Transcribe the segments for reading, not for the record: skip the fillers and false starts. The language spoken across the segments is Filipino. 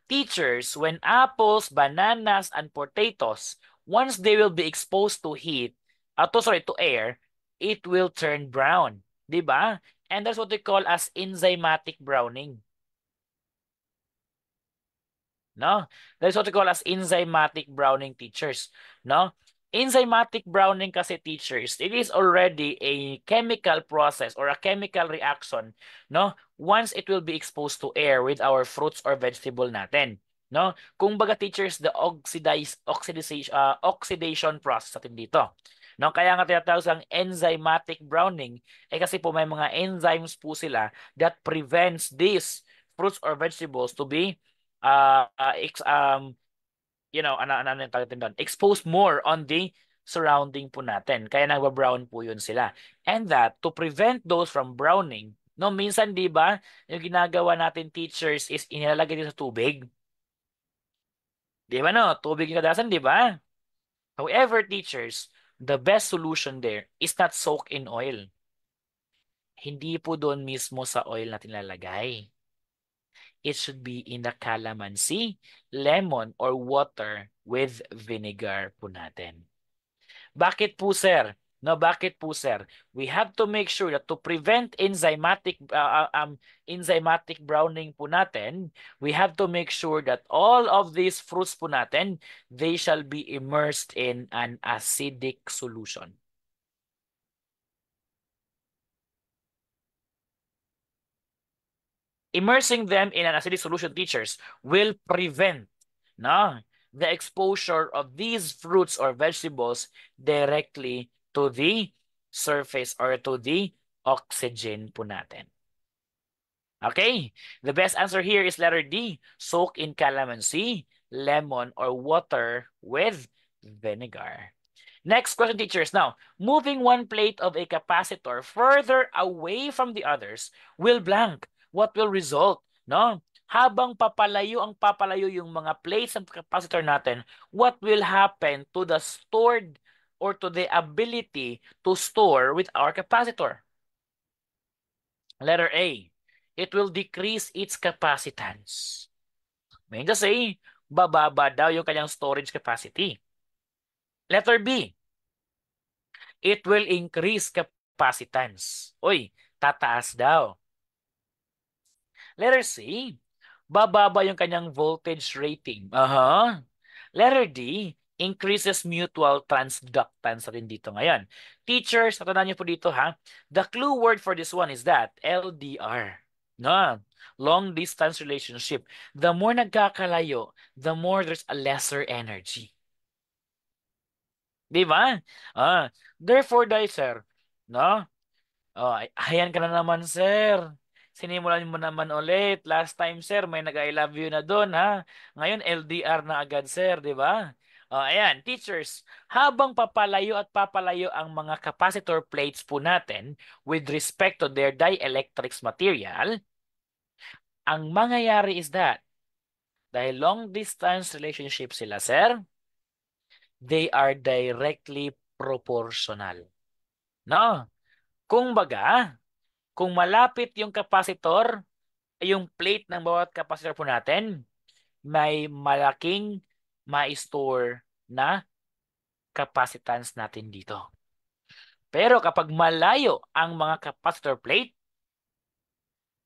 Teachers, when apples, bananas, and potatoes, once they will be exposed to heat, to air, it will turn brown. Diba? And that's what we call as enzymatic browning. No? That's what we call as enzymatic browning, teachers. No? Enzymatic browning kasi, teachers, it is already a chemical process or a chemical reaction, no? Once it will be exposed to air with our fruits or vegetable natin. No? Kung baga, teachers, the oxidation process natin dito. No, kaya nga tinatawag sa enzymatic browning kasi po may mga enzymes po sila that prevents these fruits or vegetables to be uh, ex, um, ano yung tawag doon? Expose more on the surrounding po natin. Kaya nagba-brown po yun sila. And that, to prevent those from browning, no, minsan, di ba, yung ginagawa natin, teachers, is inilalagay dito sa tubig. Di ba, no? Tubig yung kadalasan, di ba? However, teachers, the best solution there is not soak in oil. Hindi po doon mismo sa oil natin lalagay. It should be in the calamansi, lemon, or water with vinegar po natin. Bakit po, sir? No, bakit po, sir? We have to make sure that to prevent enzymatic browning po natin, we have to make sure that all of these fruits po natin, they shall be immersed in an acidic solution. Immersing them in an acidic solution, teachers, will prevent the exposure of these fruits or vegetables directly to the surface or to the oxygen po natin. Okay? The best answer here is letter D. Soak in calamansi, lemon, or water with vinegar. Next question, teachers. Now, moving one plate of a capacitor further away from the others will blank. What will result? No? Habang papalayo yung mga plates ng capacitor natin, what will happen to the stored or to the ability to store with our capacitor? Letter A, it will decrease its capacitance. Meaning to say, bababa daw yung kanyang storage capacity. Letter B, it will increase capacitance. Uy, tataas daw. Letter C, bababa yung kanyang voltage rating. Letter D, increases mutual transductance rin dito ngayon. Teachers, natandaan niyo po dito ha. The clue word for this one is that LDR. No, long distance relationship. The more nagkakalayo, the more there's a lesser energy. Di ba? Therefore, sir, no? Ayan ka na naman, sir. Sinimulan mo naman ulit. Last time, sir, may nag-I love you na doon, ha? Ngayon, LDR na agad, sir, di ba? Ayan, teachers, habang papalayo at papalayo ang mga capacitor plates po natin with respect to their dielectrics material, ang mangyayari is that, dahil long distance relationship sila, sir, they are directly proportional. No? Kung baga, kung malapit yung capacitor, yung plate ng bawat capacitor po natin, may malaking ma-store na capacitance natin dito. Pero kapag malayo ang mga capacitor plate,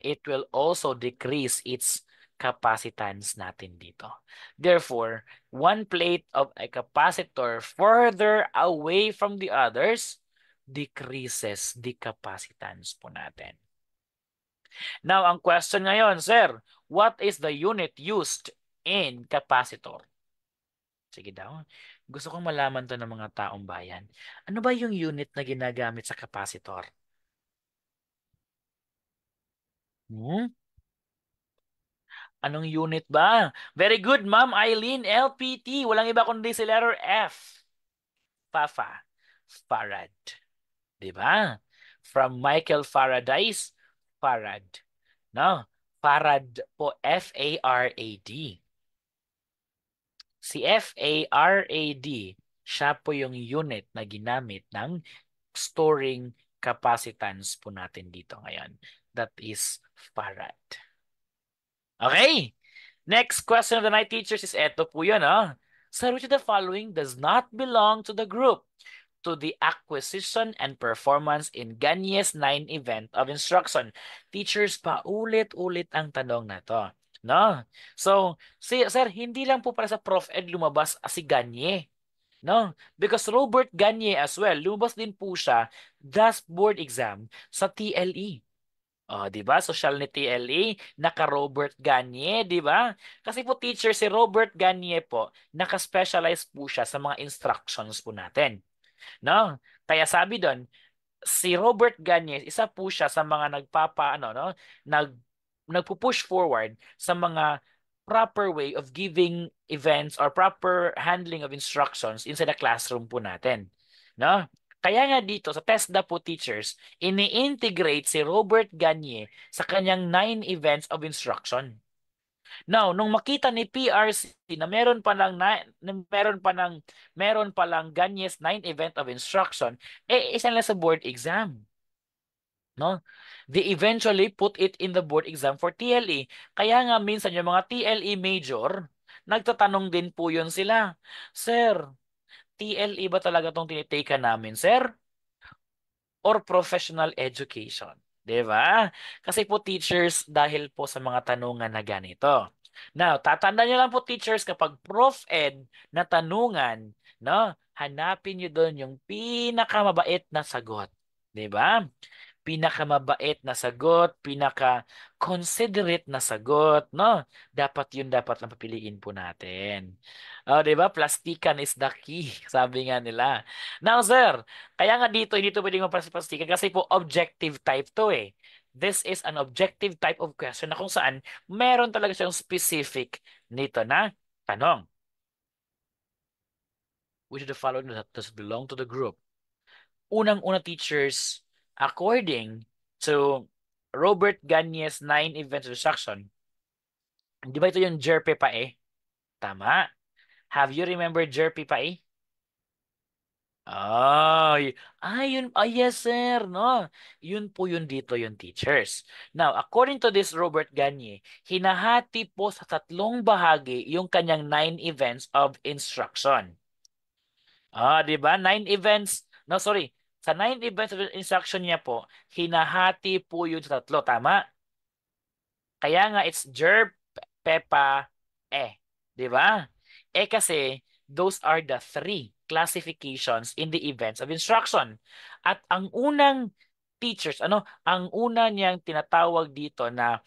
it will also decrease its capacitance natin dito. Therefore, one plate of a capacitor further away from the others decreases the capacitance po natin. Now, ang question ngayon, sir, what is the unit used in capacitor? Sige daw. Gusto kong malaman to ng mga taong bayan. Ano ba yung unit na ginagamit sa capacitor? Anong unit ba? Very good, Ma'am Eileen, LPT. Walang iba kundi si letter F. Fafa. Farad. Diba? From Michael Faraday's Farad. No? Farad po, F-A-R-A-D. Si F-A-R-A-D, siya po yung unit na ginamit ng storing capacitance po natin dito ngayon. That is farad. Okay? Next question of the night, teachers, is eto po yun, ah. Sir, which of the following does not belong to the group? To the acquisition and performance in Ganye's 9 event of instruction. Teachers, paulit-ulit ang tanong na to. No? So, sir, hindi lang po para sa Prof. Ed lumabas si Ganye. No? Because Robert Ganye as well, lumabas din po siya last board exam sa TLE. Oh, 'di ba? Social ni TLE, naka Robert Gagne, 'di ba? Kasi po teacher si Robert Gagne po, naka-specialize po siya sa mga instructions po natin. No? Kaya sabi doon, si Robert Gagne, isa po siya sa mga nagpapa no, nagpo-push forward sa mga proper way of giving events or proper handling of instructions inside the classroom po natin. No? Kaya nga dito sa TESDA po teachers, ini-integrate si Robert Gagne sa kanyang 9 events of instruction. Now, nung makita ni PRC na meron pa lang Ganyes 9 event of instruction, isa lang sa board exam. No? They eventually put it in the board exam for TLE. Kaya nga minsan yung mga TLE major, nagtatanong din po yun sila. Sir, TLE ba talaga tong tinitake namin, sir? Or professional education? 'Di ba? Kasi po teachers dahil po sa mga tanungan na ganito. Now, tatandaan niyo lang po teachers kapag Prof Ed na tanungan, no? Hanapin niyo doon yung pinakamabait na sagot. 'Di ba? Pinakamabait na sagot, pinaka-considerate na sagot, no? Dapat ang papiliin po natin. Oh, 'di ba? Plastikan is the key, sabi nga nila. Now, sir, kaya nga dito hindi to pwedeng maplastikan kasi po objective type to eh. This is an objective type of question na kung saan meron talaga siyang specific nito na tanong. Which of the following does belong to the group? Unang-una teachers, according to Robert Gagne's 9 events of instruction, di ba ito yung Jerpe Pae? Tama. Have you remembered Jerpe Pae? Yes sir, no. Yun po yun dito yung teachers. Now, according to this Robert Gagne, hinahati po sa 3 bahagi yung kanyang 9 events of instruction. Di ba? 9 events, no sorry, sa 9 events of instruction niya po, hinahati po yun sa 3, tama? Kaya nga it's Jer, Pepa, di ba? Kasi those are the 3 classifications in the events of instruction. At ang unang teachers, ang una niyang tinatawag dito na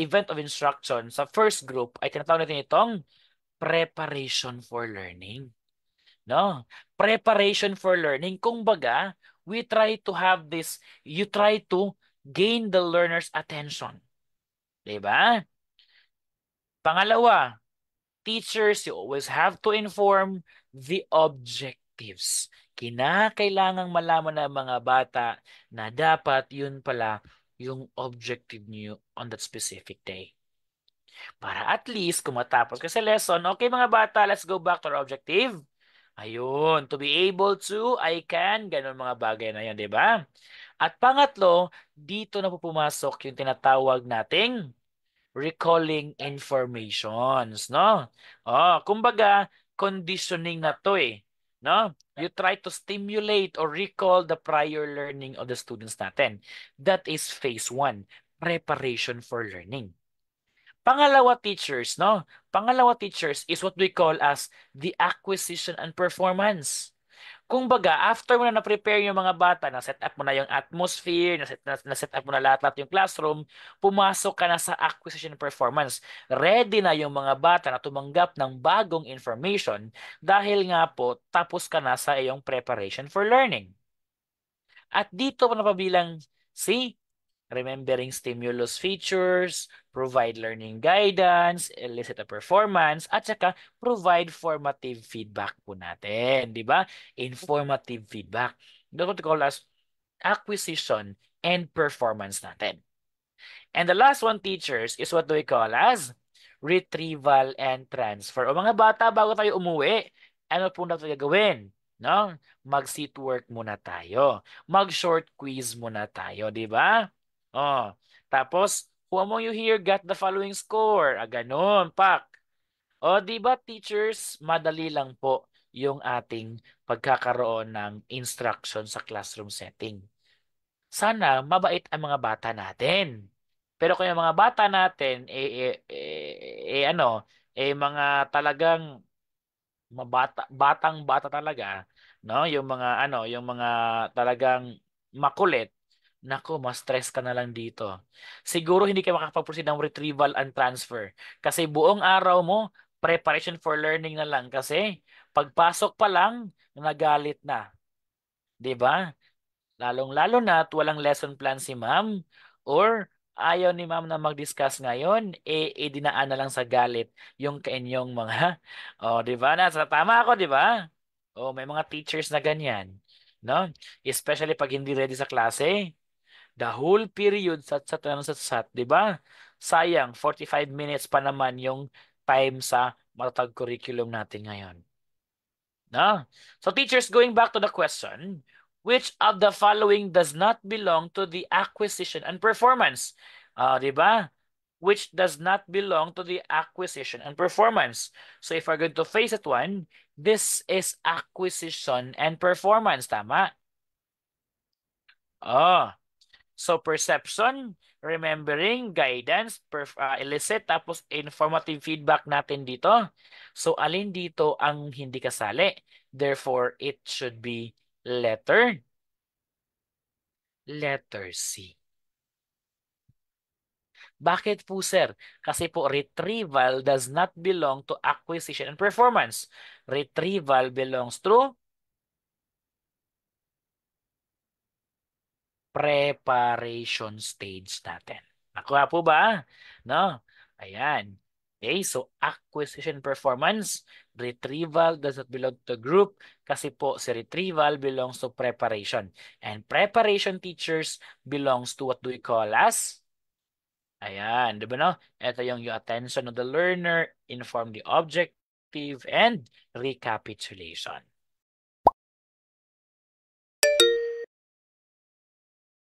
event of instruction sa first group ay tinatawag natin itong preparation for learning. No? Preparation for learning. Kumbaga, we try to have this, you try to gain the learner's attention. Diba? Pangalawa, teachers, you always have to inform the objectives. Kinakailangang malaman ng mga bata na dapat yun pala yung objective niyo on that specific day. Para at least, kung matapos ka sa lesson, okay mga bata, let's go back to our objective. Ayun, to be able to, I can, ganun mga bagay na yan, di ba? At pangatlo, dito na po pumasok yung tinatawag nating recalling informations, no? Kumbaga, conditioning na to eh, no? You try to stimulate or recall the prior learning of the students natin. That is phase 1, preparation for learning. Pangalawa, teachers, no? Pangalawa, teachers, is what we call as the acquisition and performance. Kumbaga, after mo na na-prepare yung mga bata, na-set up mo na yung atmosphere, na-set up mo na lahat yung classroom, pumasok ka na sa acquisition and performance. Ready na yung mga bata na tumanggap ng bagong information dahil nga po, tapos ka na sa iyong preparation for learning. At dito pa napabilang si remembering stimulus features, provide learning guidance, elicit a performance, at saka provide formative feedback po natin. Di ba? Informative feedback. That's what we call as acquisition and performance natin. And the last one, teachers, is what we call as retrieval and transfer. O mga bata, bago tayo umuwi, ano po na gagawin? No? Mag-seat work muna tayo. Mag-short quiz muna tayo, di ba? Oh, tapos Who among you here got the following score? Ganun, pak. O, di ba, teachers, madali lang po yung ating pagkakaroon ng instruction sa classroom setting. Sana mabait ang mga bata natin. Pero kung yung mga bata natin, mga talagang batang bata talaga, no? Yung mga talagang makulit, nako, mas stress ka na lang dito. Siguro hindi ka makakapag-proceed ng retrieval and transfer kasi buong araw mo preparation for learning na lang kasi pagpasok pa lang nagalit na, 'di ba? Lalong-lalo na at walang lesson plan si ma'am or ayaw ni ma'am na mag-discuss ngayon, dinaan na lang sa galit yung kainyong mga, di ba? Nasa tama ako, di ba? May mga teachers na ganyan, no? Especially pag hindi ready sa klase. The whole period sat, di ba? Sayang, 45 minutes pa naman yung time sa matatag curriculum natin ngayon. No? So teachers, going back to the question, which of the following does not belong to the acquisition and performance? Di ba? Which does not belong to the acquisition and performance. So if we're going to face it one, this is acquisition and performance. Tama? Oh, so perception, remembering, guidance, elicit, tapos informative feedback natin dito. So alin dito ang hindi kasali? Therefore, it should be letter C. Bakit po, sir? Kasi po retrieval does not belong to acquisition and performance. Retrieval belongs to preparation stage natin. Nakuha po ba? No? Ayan. Okay, so acquisition performance, retrieval does not belong to group kasi po si retrieval belongs to preparation. And preparation teachers belongs to what do we call as? Ayan, di ba no? Ito yung attention of the learner, inform the objective, and recapitulation.